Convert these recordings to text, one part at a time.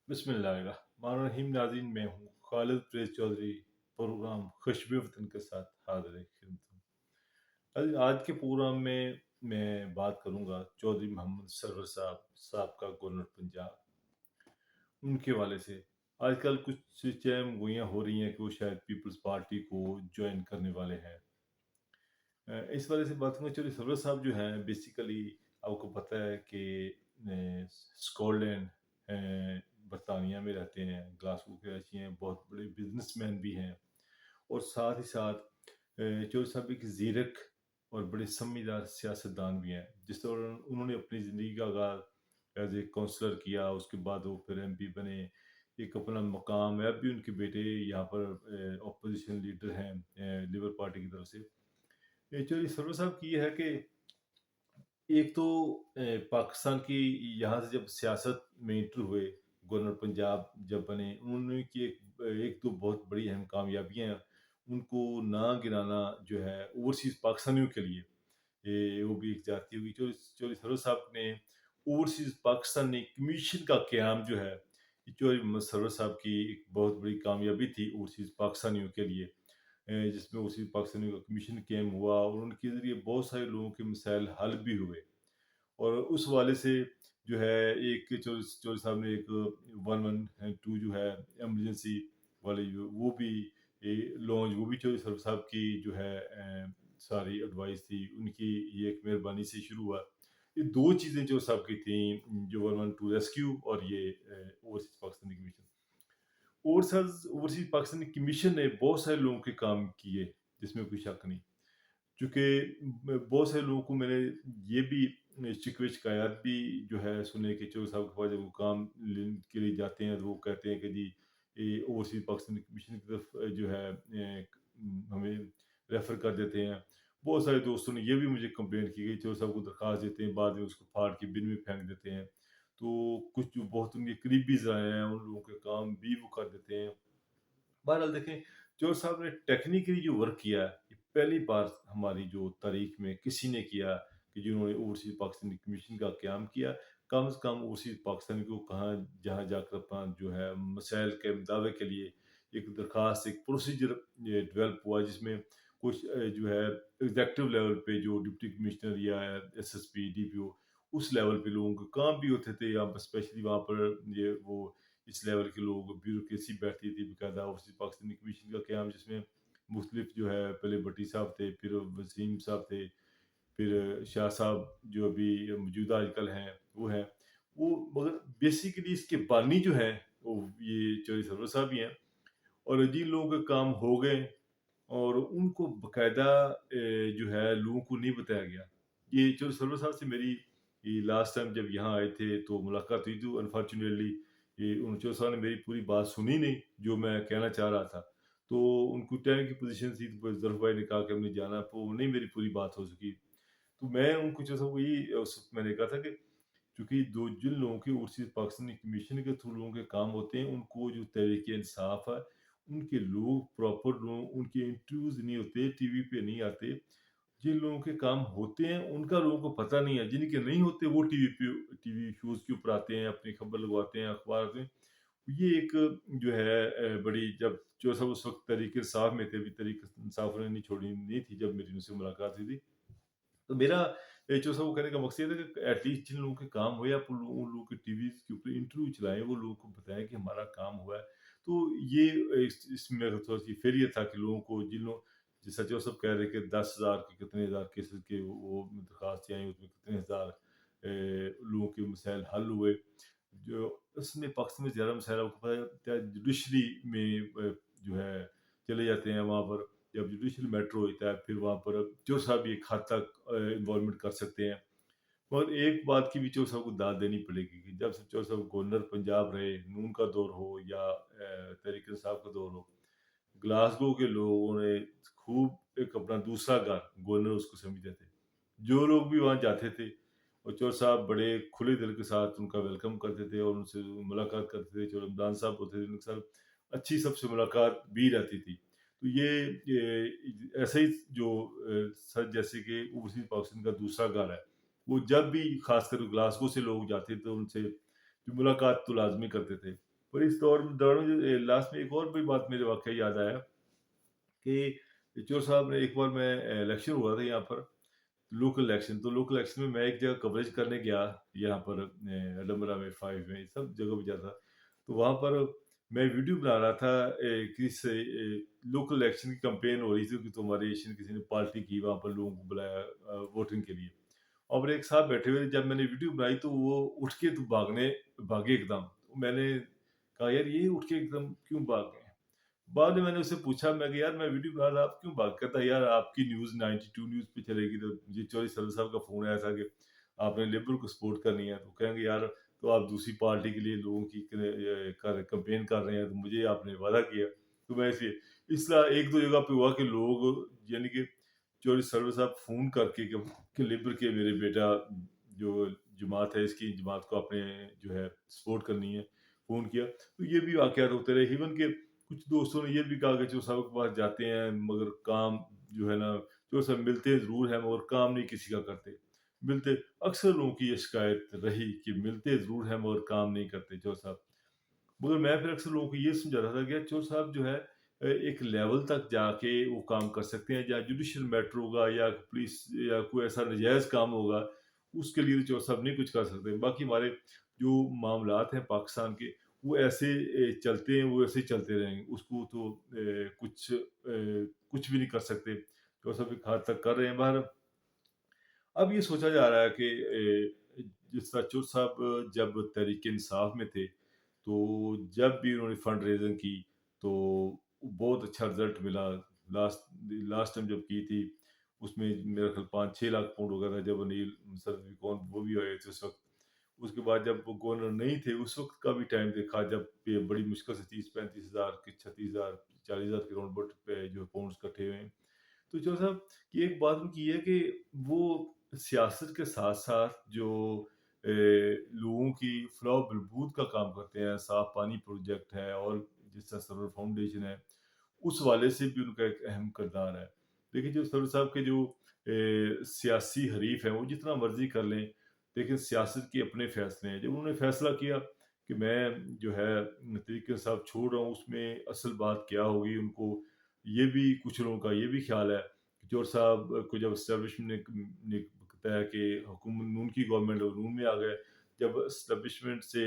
बिस्मिल्लाहिर्रहमानिर्रहीम। नाज़रीन, मैं हूँ खालिद प्रेस चौधरी। प्रोग्राम खुशबे वतन के साथ हाजिर खिदमत हूँ। आज के प्रोग्राम में मैं बात करूँगा चौधरी मोहम्मद सरवर साहब, साबका गवर्नर पंजाब, उनके हवाले से। आजकल कुछ चहम गोइयाँ हो रही हैं कि वो शायद पीपल्स पार्टी को ज्वाइन करने वाले हैं। इस वजह से बात करूँ, चौधरी सरवर साहब जो हैं, बेसिकली आपको पता है कि स्कॉटलैंड, बरतानिया में रहते हैं, ग्लासगो के रहते हैं, बहुत बड़े बिजनेसमैन भी हैं। और साथ ही साथ चौधरी साहब एक ज़ीरक और बड़े समझदार सियासतदान भी हैं। जिस दौरान उन्होंने अपनी ज़िंदगी का आगाज़ एज ए काउंसलर किया, उसके बाद वो फिर एमपी बने। एक अपना मकाम है, अब भी उनके बेटे यहाँ पर अपोजिशन लीडर हैं लिबर पार्टी की तरफ से। चौधरी सरवर साहब की ये है कि एक तो पाकिस्तान की, यहाँ से जब सियासत में एंटर हुए, गवर्नर पंजाब जब बने, उन्होंने की एक तो बहुत बड़ी अहम कामयाबियाँ हैं, उनको ना गिनाना जो है ओवरसीज़ पाकिस्तानियों के लिए, वो भी एक जाती हुई। चौधरी चौधरी सरवर साहब ने ओवरसीज़ पाकिस्तानी कमीशन का क़याम जो है, ये चौधरी मोहम्मद सरवर साहब की एक बहुत बड़ी कामयाबी थी ओवरसीज़ पाकिस्तानियों के लिए। जिसमें ओवरसीज़ पाकिस्तानियों का कमीशन कायम हुआ और उनके ज़रिए बहुत सारे लोगों के मसाइल हल भी हुए। और उस हवाले से जो है, एक चौधरी चौधरी साहब ने एक 112 जो है इमरजेंसी वाली, जो वो भी लॉन्च, वो भी चौधरी सरवर साहब की जो है सारी एडवाइस थी उनकी, ये एक मेहरबानी से शुरू हुआ। ये दो चीज़ें जो साहब की थी, जो 112 रेस्क्यू और ये overseas Pakistani commission. Overseas Pakistani commission ने बहुत सारे लोगों के काम किए, जिसमें कोई शक नहीं। चूँकि बहुत सारे लोगों को मैंने ये भी शिकवे शिकायत भी जो है सुने कि चौधरी साहब के पास जब वो काम लेने के लिए जाते हैं, तो वो कहते हैं कि जी, ये ओवरसीज़ पाकिस्तानी कमीशन की तरफ जो है हमें रेफ़र कर देते हैं। बहुत सारे दोस्तों ने ये भी मुझे कंप्लेंट की कि चौधरी साहब को दरख़्वास्त देते हैं, बाद में उसको फाड़ के बिन में फेंक देते हैं। तो कुछ जो बहुत उनके करीबी ज़राए हैं, उन लोगों के काम भी वो कर देते हैं। बहरहाल देखें, चौधरी साहब ने टेक्निकली जो वर्क किया है, ये पहली बार हमारी जो तारीख में किसी ने किया कि जिन्होंने ओवरसीज़ पाकिस्तानी कमीशन का क़याम किया। कम से कम ओवरसीज़ पाकिस्तानी को कहाँ, जहाँ जाकर अपना जो है मसाइल के दावे के लिए एक दरख्वास्त, एक प्रोसीजर ये डेवलप हुआ, जिसमें कुछ जो है एग्ज़ेक्टिव लेवल पे जो डिप्टी कमिश्नर या एसएसपी, डीपीओ, उस लेवल पे लोगों के काम भी होते थे। यहाँ पर स्पेशली वहाँ पर ये वो इस लेवल के लोग, ब्यूरोक्रेसी बैठती थी बाकायदा ओवरसीज़ पाकिस्तानी कमीशन का क़याम, जिसमें मुख्तलिफ जो है, पहले भट्टी साहब थे, फिर वसीम साहब थे, फिर शाह साहब जो अभी मौजूदा आजकल हैं, वो हैं। वो मगर बेसिकली इसके बानी जो हैं, वो ये चौधरी सरवर साहब ही हैं। और जिन लोगों के काम हो गए और उनको बाकायदा जो है लोगों को नहीं बताया गया। ये चौधरी सरवर साहब से मेरी ये लास्ट टाइम जब यहाँ आए थे तो मुलाकात हुई थी। अनफॉर्चुनेटली ये उन चौधरी साहब ने मेरी पूरी बात सुनी नहीं, जो मैं कहना चाह रहा था। तो उनको टाइम की पोज़ीशन थी, तो ज़रफ़ भाई ने कहा कि हमने जाना, तो नहीं मेरी पूरी बात हो सकी। तो मैं उनको चौधरी साहब को यही उस वक़्त मैंने कहा था कि क्योंकि दो जिन लोगों के ओवरसीज़ पाकिस्तानी कमीशन के थ्रू लोगों के काम होते हैं, उनको जो तहरीक-ए-इंसाफ है, उनके लोग प्रॉपर लोग, उनके इंटरव्यूज़ नहीं होते, टीवी पे नहीं आते। जिन लोगों के काम होते हैं, उनका लोगों को पता नहीं है, जिनके नहीं होते वो टीवी शोज़ के ऊपर आते हैं, अपनी खबर लगवाते हैं, अखबार में। ये एक जो है बड़ी, जब जो सब उस वक़्त तहरीक-ए-इंसाफ में थे, अभी तहरीक-ए-इंसाफ उन्होंने नहीं छोड़ी नहीं थी जब मेरी उनसे मुलाकात हुई थी। तो मेरा जो सब कहने का मकसद है कि एटलीस्ट जिन लोगों के काम हुए, आप उन लोगों के टीवी के ऊपर इंटरव्यू चलाएँ, वो लोगों को बताएँ कि हमारा काम हुआ है। तो ये इसमें थोड़ा-सी फेलियर था कि लोगों को, जिन लोग जैसा जो सब कह रहे हैं कि 10,000 के कितने हज़ार केसेज़ के वो दरख्वास्तें आई, उसमें कितने हज़ार लोगों के मसाइल हल हुए। जो उसमें पाकिस्तान में ज़्यादा मसाइल आपको पता है जुडिशरी में जो है चले जाते हैं वहाँ पर। जब जुडिशल मैटर होता है, फिर वहाँ पर जो साहब एक हद तक इन्वॉल्वमेंट कर सकते हैं। और एक बात की भी चौधरी साहब को दाद देनी पड़ेगी कि जब से चौधरी साहब गवर्नर पंजाब रहे, नून का दौर हो या तहरीक इंसाफ का दौर हो, ग्लासगो के लोगों ने खूब एक अपना दूसरा घर गवर्नर उसको समझते थे। जो लोग भी वहाँ जाते थे, और चौधरी साहब बड़े खुले दिल के साथ उनका वेलकम करते थे और उनसे मुलाकात करते थे। जो रमज़ान साहब होते थे, उनके साथ अच्छी सबसे मुलाकात भी रहती थी। तो ये ऐसे ही जो सर जैसे कि ओवरसीज़ पाकिस्तान का दूसरा घर है, वो जब भी ख़ासकर ग्लासगो से लोग जाते थे, उनसे जो मुलाकात तो लाज़मी करते थे। पर इस दौरान मुझे लास्ट में एक और भी बात मेरे वाक़या याद आया कि चोर साहब ने एक बार मैं इलेक्शन हुआ था यहाँ पर, लोकल इलेक्शन, तो लोकल इलेक्शन में मैं एक जगह कवरेज करने गया, यहाँ पर एडनबरा में, 5 में, सब जगह पे जाता। तो वहाँ पर मैं वीडियो बना रहा था, लोकल इलेक्शन की कैंपेन हो रही थी कि तुम्हारे एशियन किसी ने पार्टी की, वहाँ पर लोगों को बुलाया वोटिंग के लिए। और एक साहब बैठे हुए थे, जब मैंने वीडियो बनाई तो वो उठ के तो भागे एकदम। तो मैंने कहा यार ये उठ के एकदम क्यों भाग गए? बाद में मैंने उससे पूछा, मैं कि यार मैं वीडियो बना रहा, आप क्यों भाग? कहता यार आपकी न्यूज़ 92 न्यूज़ पे चलेगी, तो मुझे चौधरी सरदार साहब का फ़ोन आया था कि आपने लिबरल को सपोर्ट करनी है, तो कहेंगे यार तो आप दूसरी पार्टी के लिए लोगों की कैंपेन कर रहे हैं, तो मुझे आपने वादा किया। तो मैं इसलिए इस तरह एक दो जगह पे हुआ कि लोग, यानी कि चौधरी सरदार साहब फ़ोन करके कि लिबरल के मेरे बेटा जो जमात है, इसकी जमात को आपने जो है सपोर्ट करनी है, फ़ोन किया। तो ये भी वाक़यात होते रहे। इवन के कुछ दोस्तों ने ये भी कहा कि चो साहब के पास जाते हैं मगर काम जो है ना, चो साहब मिलते ज़रूर हैं मगर काम नहीं किसी का करते। मिलते, अक्सर लोगों की ये शिकायत रही कि मिलते ज़रूर हैं मगर काम नहीं करते चोर साहब। मगर मैं फिर अक्सर लोगों को ये समझाता था कि यार चोर साहब जो है एक लेवल तक जाके वो काम कर सकते हैं, या जुडिशियल मैटर होगा या पुलिस या कोई ऐसा नाजायज़ काम होगा, उसके लिए तो चोर साहब नहीं कुछ कर सकते। बाकी हमारे जो मामलात हैं पाकिस्तान के, वो ऐसे चलते हैं, वो ऐसे ही चलते रहेंगे। उसको तो कुछ भी नहीं कर सकते। चोर साहब एक हद तक कर रहे हैं। बहरहाल अब ये सोचा जा रहा है कि जिस तरह चोर साहब जब तहरीक-ए-इंसाफ में थे, तो जब भी उन्होंने फंड रेज़िंग की, तो बहुत अच्छा रिज़ल्ट मिला। लास्ट टाइम जब की थी, उसमें मेरा ख़्याल 5-6 लाख पाउंड हो गया था, जब अनिल मुशर्रफ कौन वो भी आए थे उस वक़्त। उसके बाद जब वो गवर्नर नहीं थे, उस वक़्त का भी टाइम देखा, जब ये बड़ी मुश्किल से 30-35 हज़ार के 36,000 40,000 के राउंड अबाउट पे जो पाउंड्स इकट्ठे हुए हैं। तो जो साहब की एक बात उनकी है कि वो सियासत के साथ-साथ जो लोगों की फलाह बहबूद का काम करते हैं, साफ पानी प्रोजेक्ट है और जिस तरह सरवर फाउंडेशन है, उस वाले से भी उनका एक अहम किरदार है। देखिए जो सरवर साहब के जो सियासी हरीफ हैं, वो जितना मर्ज़ी कर लें, लेकिन सियासत के अपने फ़ैसले हैं। जब उन्होंने फ़ैसला किया कि मैं जो है तरीके इंसाफ़ छोड़ रहा हूँ, उसमें असल बात क्या होगी, उनको ये भी, कुछ लोगों का ये भी ख़्याल है कि जोर साहब को जब एस्टेब्लिशमेंट ने बताया कि हुकूमत नून की गवर्नमेंट और नून में आ गए, जब एस्टेब्लिशमेंट से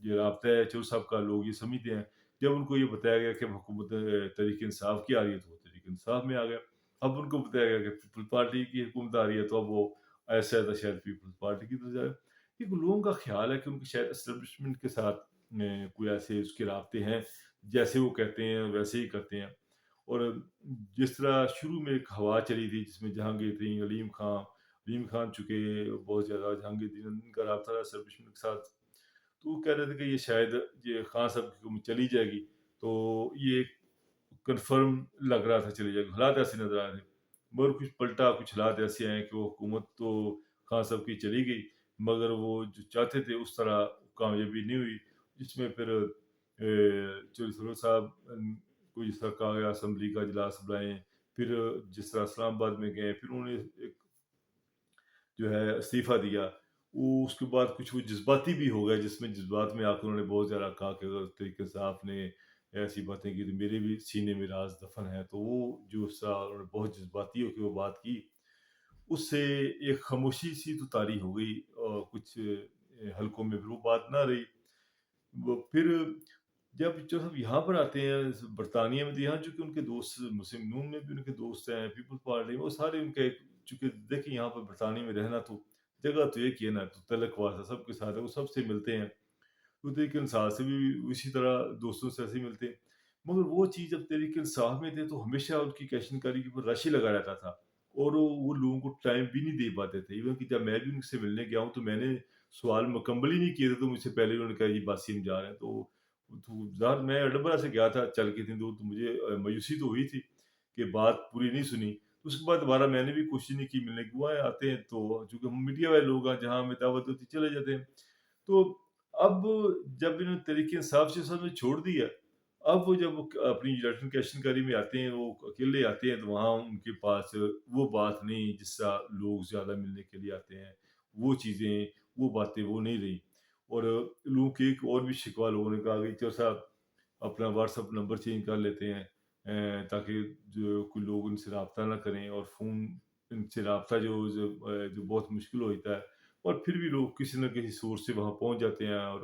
ये राब्ता है चोर साहब का, लोग ये समझते हैं, जब उनको ये बताया गया कि अब हुकूमत तहरीक इंसाफ की आ रही है, तो वो तहरीक इंसाफ में आ गया। अब उनको बताया गया कि पीपल पार्टी की हुकूमत आ रही है, तो अब वो ऐसा है तो शायद पीपल्स पार्टी की तरफ जाए। एक लोगों का ख्याल है कि उनके शायद एस्टेब्लिशमेंट के साथ कोई ऐसे उसके राब्ते हैं, जैसे वो कहते हैं वैसे ही करते हैं। और जिस तरह शुरू में एक हवा चली थी जिसमें जहांगीर थी, अलीम खान चूँकि बहुत ज़्यादा जहांगीर थी, उनका राब्ता था एस्टेब्लिशमेंट के साथ। तो वो कह रहे थे कि ये शायद ये खान साहब की हुकूमत चली जाएगी, तो ये कन्फर्म लग रहा था चली जाएगी, हालात ऐसे नज़र आ रहे थे। मगर कुछ पलटा, कुछ हालात ऐसे आए कि वो हुकूमत तो खान साहब की चली गई, मगर वो जो चाहते थे उस तरह कामयाबी नहीं हुई, जिसमें फिर चौधरी सरोवर साहब को जिस तरह कहा गया असेंबली का इजलास बुलाएँ, फिर जिस तरह इस्लामाबाद में गए, फिर उन्होंने एक जो है इस्तीफ़ा दिया। वो उसके बाद कुछ वो जज़्बाती भी हो गए, जिसमें जज़्बात में आकर उन्होंने बहुत ज़्यादा कहा कि अगर तरीके से आपने ऐसी बातें की तो मेरे भी सीने में राज़ दफ़न है। तो वो जो सा उन्होंने बहुत जज़्बाती होके वो बात की, उससे एक खामोशी-सी तो तारी हो गई और कुछ हलकों में फिर वो बात ना रही। वो फिर जब हम यहाँ पर आते हैं बरतानिया में, तो यहाँ चूँकि उनके दोस्त मुस्लिम नून में भी उनके दोस्त हैं, पीपल्स पार्टी में वो सारे उनके, चूँकि देखिए यहाँ पर बरतानिया में रहना तो जगह तो एक ही है ना, तो तलक वासा सबके साथ है, वो सबसे मिलते हैं। तो तहरीक-ए-इंसाफ से भी इसी तरह दोस्तों से ऐसे ही मिलते हैं। मगर वो चीज़ जब तहरीक-ए-इंसाफ में थे तो हमेशा उनकी कैशनकारी के ऊपर रश ही लगा रहता था और वो लोगों को टाइम भी नहीं दे पाते थे। इवन कि जब मैं भी उनसे मिलने गया हूँ तो मैंने सवाल मुकम्मल ही नहीं किए थे, तो मुझसे पहले ही उन्होंने कहा जी बासिम जा रहे हैं। तो ज़ाहिर मैं अडंबरा से गया था चल के इतनी दूर, तो मुझे मायूसी तो हुई थी कि बात पूरी नहीं सुनी। उसके बाद दोबारा मैंने भी कोशिश नहीं की मिलने की। वो आते हैं तो चूँकि हम मीडिया वाले लोग हैं, जहाँ हमें दावत होती है चले जाते हैं। तो अब जब इन्होंने तहरीक-ए-इंसाफ से असल में छोड़ दिया, अब वो जब अपनी इलेक्शन कैशनकारी में आते हैं, वो अकेले आते हैं, तो वहाँ उनके पास वो बात नहीं जिससे लोग ज़्यादा मिलने के लिए आते हैं, वो चीज़ें, वो बातें वो नहीं रहीं। اور لوگوں کی ایک اور بھی شکوہ لوگوں نے کہا کہ چور صاحب اپنا واٹس اپ نمبر چینج کر لیتے ہیں تاکہ جو کوئی لوگ ان سے رابطہ نہ کریں، اور فون ان سے رابطہ جو بہت مشکل ہو جاتا ہے، اور پھر بھی لوگ کسی نہ کسی سورس سے وہاں پہنچ جاتے ہیں اور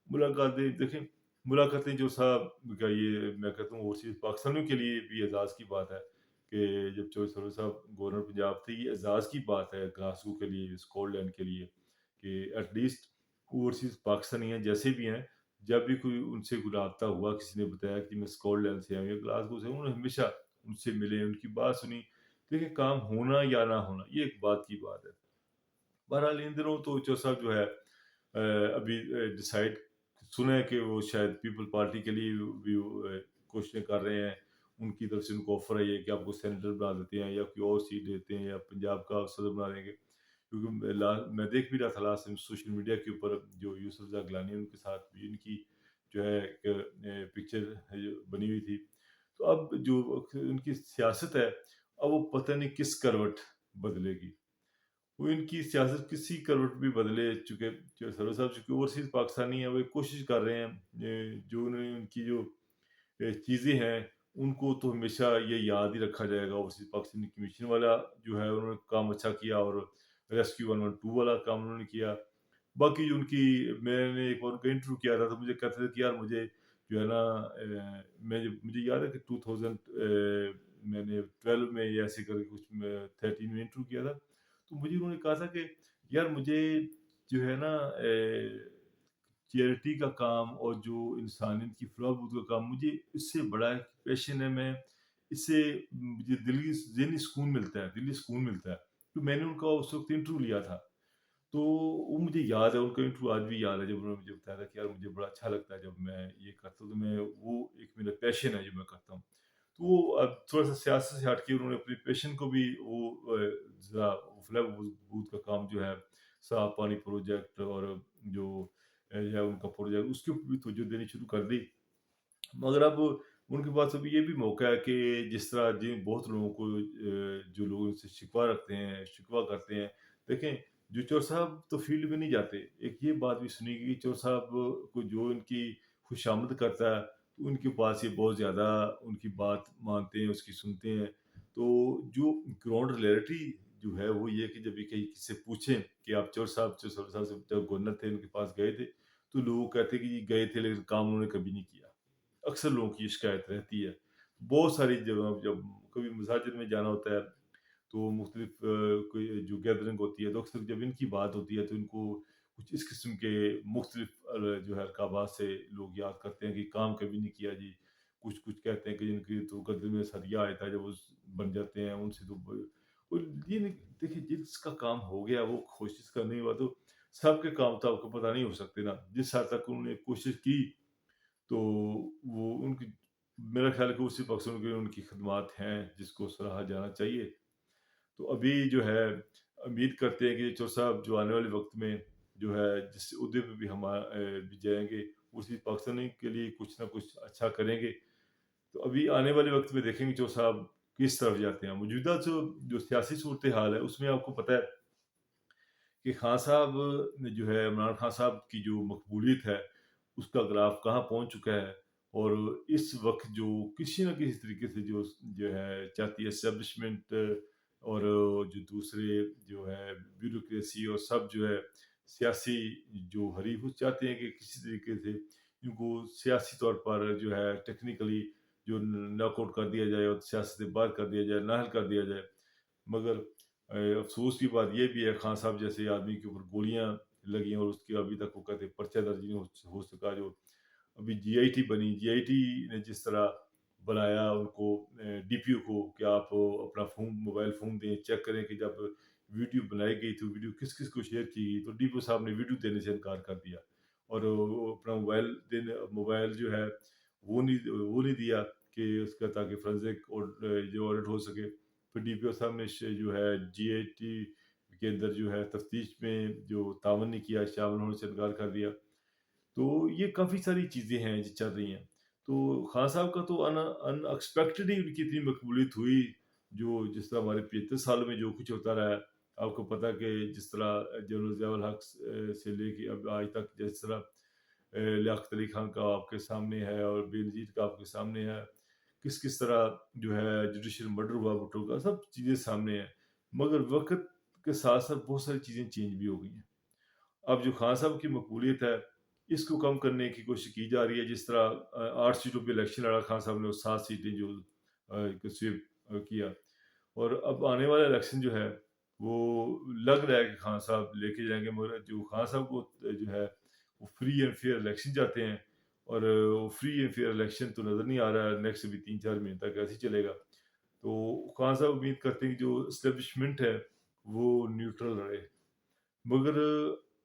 ملاقاتیں دیکھیں، ملاقاتیں جو صاحب کا یہ میں کہتا ہوں اوورسیز پاکستانیوں کے لیے بھی اعزاز کی بات ہے کہ جب چوہے سرور صاحب گورنر پنجاب تھے، یہ اعزاز کی بات ہے گلاسگو کے لیے، اسکاٹ لینڈ کے لیے، کہ ایٹ لیسٹ اوورسیز پاکستانی ہیں جیسے بھی ہیں، جب بھی کوئی ان سے کوئی رابطہ ہوا، کسی نے بتایا کہ میں اسکاٹ لینڈ سے ہوں یا گلاسگو سے ہوں، انہوں نے ہمیشہ ان سے ملے، ان کی بات سنی۔ دیکھیں کام ہونا یا نہ ہونا یہ ایک بات کی بات ہے۔ بہرحال ان دنوں تو جو صاحب جو ہے ابھی ڈیسائیڈ سنا ہے کہ وہ شاید پیپل پارٹی کے لیے بھی کوششیں کر رہے ہیں، ان کی طرف سے ان کو آفر ہے یہ کہ آپ کو سینیٹر بنا دیتے ہیں یا کوئی اور سیٹ دیتے ہیں یا پنجاب کا صدر بنا دیں گے، کیونکہ میں دیکھ بھی رہا تھا لاسٹ ٹائم سوشل میڈیا کے اوپر جو یوسف رضا گیلانی ان کے ساتھ بھی ان کی جو ہے ایک پکچر بنی ہوئی تھی۔ تو اب جو ان کی سیاست ہے، اب وہ پتہ نہیں کس کروٹ بدلے گی، وہ ان کی سیاست کسی کروٹ بھی بدلے چکے۔ جو سرور صاحب چونکہ اوورسیز پاکستانی ہیں، وہ ایک کوشش کر رہے ہیں جو انہوں نے ان کی جو چیزیں ہیں ان کو تو ہمیشہ یہ یاد ہی رکھا جائے گا۔ اوورسیز پاکستانی کمیشن والا جو ہے انہوں نے کام اچھا کیا، اور ریسکیو 112 والا کام انہوں نے کیا۔ باقی جو ان کی، میں نے ایک بار ان کا انٹرویو کیا تھا تو مجھے کہتے تھے کہ یار مجھے جو ہے نا مجھے یاد ہے کہ 2000 میں نے 12 میں یا ایسے کر کے کچھ 13 میں انٹرویو کیا تھا، تو مجھے انہوں نے کہا تھا کہ یار مجھے جو ہے نا چیریٹی کا کام اور جو انسانیت کی فلاح بہبود کا کام، مجھے اس سے بڑا ایک پیشن ہے، میں اس سے مجھے دلی ذہنی سکون ملتا ہے، دلی سکون ملتا ہے۔ تو میں نے ان کا اس وقت انٹرویو لیا تھا، تو وہ مجھے یاد ہے، ان کا انٹرویو آج بھی یاد ہے، جب انہوں نے مجھے بتایا تھا کہ یار مجھے بڑا اچھا لگتا ہے جب میں یہ کرتا ہوں، تو میں وہ ایک میرا پیشن ہے جو میں کرتا ہوں۔ تو وہ اب تھوڑا سا سیاست سے ہٹ کے انہوں نے اپنی پیشن کو بھی وہ ذرا فلاح بہبود کا کام جو ہے، صاف پانی پروجیکٹ اور جو ہے ان کا پروجیکٹ، اس کے اوپر بھی توجہ دینی شروع کر دی۔ مگر اب ان کے پاس ابھی یہ بھی موقع ہے کہ جس طرح جن بہت لوگوں کو جو لوگ ان سے شکوہ رکھتے ہیں، شکوہ کرتے ہیں، دیکھیں جو چور صاحب تو فیلڈ میں نہیں جاتے، ایک یہ بات بھی سنی گئی کہ چور صاحب کو جو ان کی خوش آمد کرتا ہے، تو ان کے پاس یہ بہت زیادہ ان کی بات مانتے ہیں، اس کی سنتے ہیں۔ تو جو گراؤنڈ ریئلٹی جو ہے وہ یہ کہ جب یہ کہیں کسی سے پوچھیں کہ آپ چور صاحب سے جب گورنر تھے ان کے پاس گئے تھے، تو لوگ کہتے ہیں کہ یہ گئے تھے لیکن کام انہوں نے کبھی نہیں کیا۔ اکثر لوگوں کی یہ شکایت رہتی ہے۔ بہت ساری جگہوں جب کبھی مساجد میں جانا ہوتا ہے تو مختلف کوئی جو گیدرنگ ہوتی ہے تو اکثر جب ان کی بات ہوتی ہے تو ان کو کچھ اس قسم کے مختلف جو ہے القابات سے لوگ یاد کرتے ہیں کہ کام کبھی نہیں کیا جی۔ کچھ کہتے ہیں کہ جن کی تو قدر میں سریا آیا تھا جب وہ بن جاتے ہیں ان سے تو اور یہ نہیں، دیکھیں جس کا کام ہو گیا وہ کوشش کا نہیں ہوا تو سب کے کام تو آپ کو پتہ نہیں ہو سکتے نا۔ جس حد تک انہوں نے کوشش کی تو وہ ان کی، میرا خیال ہے کہ اسی پاکستان کے ان کی خدمات ہیں جس کو سراہا جانا چاہیے۔ تو ابھی جو ہے امید کرتے ہیں کہ چور صاحب جو آنے والے وقت میں جو ہے جس عہدے پہ بھی ہم بھی جائیں گے، اسی پاکستانی کے لیے کچھ نہ کچھ اچھا کریں گے۔ تو ابھی آنے والے وقت میں دیکھیں گے چور صاحب کس طرف جاتے ہیں۔ موجودہ جو سیاسی صورتحال ہے اس میں آپ کو پتہ ہے کہ خان صاحب نے جو ہے عمران خان صاحب کی جو مقبولیت ہے اس کا گراف کہاں پہنچ چکا ہے، اور اس وقت جو کسی نہ کسی طریقے سے جو ہے چاہتی ہے اسٹیبلشمنٹ اور جو دوسرے جو ہے بیوروکریسی اور سب جو ہے سیاسی جو حریف وہ چاہتے ہیں کہ کسی طریقے سے ان کو سیاسی طور پر جو ہے ٹیکنیکلی جو ناک آؤٹ کر دیا جائے اور سیاست سے باہر کر دیا جائے، نااہل کر دیا جائے۔ مگر افسوس کی بات یہ بھی ہے خان صاحب جیسے آدمی کے اوپر گولیاں لگی اور اس کے ابھی تک وہ کہتے ہیں پرچہ درج نہیں ہو سکا۔ جو ابھی جی آئی ٹی بنی، جی آئی ٹی نے جس طرح بلایا ان کو ڈی پی او کو کہ آپ اپنا فون موبائل فون دیں، چیک کریں کہ جب ویڈیو بنائی گئی تو ویڈیو کس کس کو شیئر کی گئی، تو ڈی پی او صاحب نے ویڈیو دینے سے انکار کر دیا، اور وہ اپنا موبائل جو ہے وہ نہیں دیا کہ اس کا تاکہ فرنزک جو آڈٹ ہو سکے۔ پھر ڈی پی او صاحب نے جو ہے جی آئی ٹی کے اندر جو ہے تفتیش میں جو تعاون نہیں کیا، شامل ہونے سے انکار کر دیا۔ تو یہ کافی ساری چیزیں ہیں جو چل رہی ہیں۔ تو خان صاحب کا تو ان ایکسپیکٹڈ ہی ان کی اتنی مقبولیت ہوئی، جو جس طرح ہمارے 75 سال میں جو کچھ ہوتا رہا ہے आपको पता है कि जिस तरह जनरल ज़ियाउल हक से लेके अब आज तक जिस तरह लियाकत अली खान का आपके सामने है और बेनज़ीर का आपके सामने है। किस-किस तरह जो है जुडिशियल मर्डर हुआ भुट्टो का, सब चीज़ें सामने हैं। मगर वक़्त के साथ-साथ बहुत सारी चीज़ें चेंज भी हो गई हैं। अब जो खान साहब की मकबूलियत है, इसको कम करने की कोशिश की जा रही है। जिस तरह 8 सीटों पे इलेक्शन लड़ा खान साहब ने और 7 सीटें जो स्वीप किया। और अब आने वाला इलेक्शन जो है, वो लग रहा है कि खान साहब लेके जाएँगे, मगर जो खान साहब को जो है, वो फ्री एंड फेयर इलेक्शन चाहते हैं और वो फ्री एंड फेयर इलेक्शन तो नज़र नहीं आ रहा है, नेक्स्ट भी 3-4 महीने तक ऐसे ही चलेगा। तो खान साहब उम्मीद करते हैं कि जो एस्टेब्लिशमेंट है, वो न्यूट्रल रहे। मगर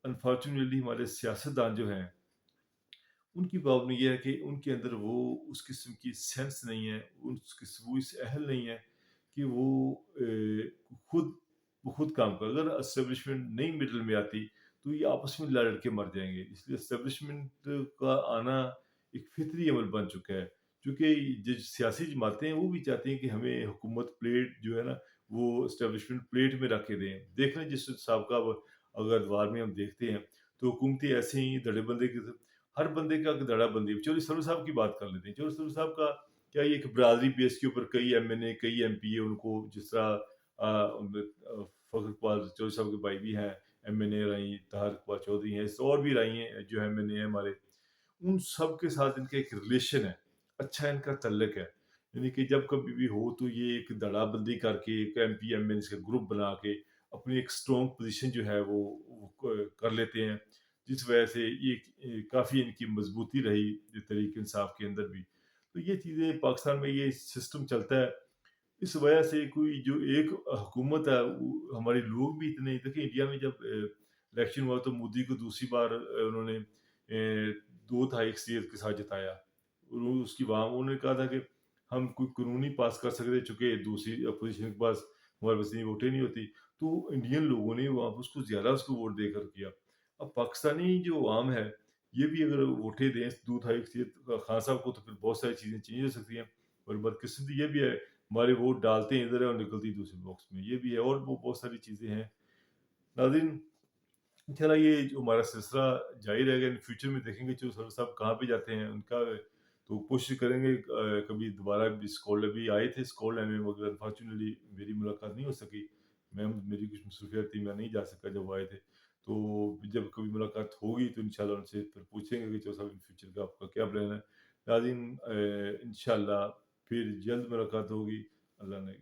अनफॉर्च्यूनेटली हमारे सियासतदान जो हैं, उनकी प्रॉब्लम ये है कि उनके अंदर वो उस किस्म की सेंस नहीं है, वो इस अहल नहीं है कि वो खुद खुद काम करे। अगर एस्टेब्लिशमेंट नहीं मिडल में आती, तो ये आपस में लड़ के मर जाएँगे। इसलिए एस्टेब्लिशमेंट का आना एक फितरी अमल बन चुका है। क्योंकि जो सियासी जमातें हैं, वो भी चाहती हैं कि हमें हुकूमत प्लेट जो है ना, वो एस्टेब्लिशमेंट प्लेट में रख के दें। देख लें जिस हिसाब का अब अगर अखबार में हम देखते हैं, तो हुकूमतें ऐसे ही धड़ेबंदे की हर बंदे का एक धड़ा-बंदी। चलो सरू साहब की बात कर लेते हैं। चलो सरू साहब का क्या ये एक बिरादरी बेस के ऊपर कई एमएनए, कई एमपीए उनको जिस तरह फखर इकबाल चौधरी साहब के भाई भी हैं, एमएनए रहीं, ताहिर इकबाल चौधरी हैं, और भी रही हैं जो एमएनए हैं हमारे। उन सब के साथ इनका एक रिलेशन है, अच्छा इनका तल्लक है। यानी कि जब कभी भी हो तो ये एक धड़ाबंदी करके एक एमपी, एमएनएस का ग्रुप बना के अपनी एक स्ट्रॉन्ग पोज़ीशन जो है वो कर लेते हैं। जिस वजह से ये काफ़ी इनकी मज़बूती रही तहरीक-ए-इंसाफ के अंदर भी। तो ये चीज़ें पाकिस्तान में ये सिस्टम चलता है। इस वजह से कोई जो एक हुकूमत है, वो हमारे लोग भी इतने देखिए इंडिया में जब इलेक्शन हुआ तो मोदी को दूसरी बार उन्होंने 2 तिहाई अक्सरियत के साथ जिताया। और उसकी वहाँ उन्होंने कहा था कि हम कोई कानून ही पास कर सकते, चूँकि दूसरी अपोज़िशन के पास हमारे पास इतनी वोटें नहीं होती। तो इंडियन लोगों ने वहाँ पे उसको ज़्यादा उसको वोट देकर किया। अब पाकिस्तानी जो अवाम है, ये भी अगर वोटें दें 2 तिहाई अक्सरियत खान साहब को, तो फिर बहुत सारी चीज़ें चेंज हो सकती हैं। और बदकिस्मती ये भी है, हमारे वोट डालते हैं इधर है और निकलती दूसरे बॉक्स में, ये भी है और वो बहुत सारी चीज़ें हैं। नाज़रीन, इंशाल्लाह ये जो हमारा सिलसिला जारी रहेगा, इन फ्यूचर में देखेंगे जो सर साहब कहाँ पे जाते हैं उनका, तो कोशिश करेंगे कभी दोबारा भी स्कॉलर भी आए थे स्कॉटलैंड में, मगर अनफॉर्चुनेटली मेरी मुलाकात नहीं हो सकी। मेरी कुछ मसरूफियत थी, मैं नहीं जा सका जब वो आए थे। तो जब कभी मुलाकात होगी तो इंशाल्लाह उनसे फिर पूछेंगे कि जो साहब इन फ्यूचर का आपका क्या प्लान है। नाज़रीन, इंशाल्लाह फिर जल्द मुलाकात होगी। अल्लाह ने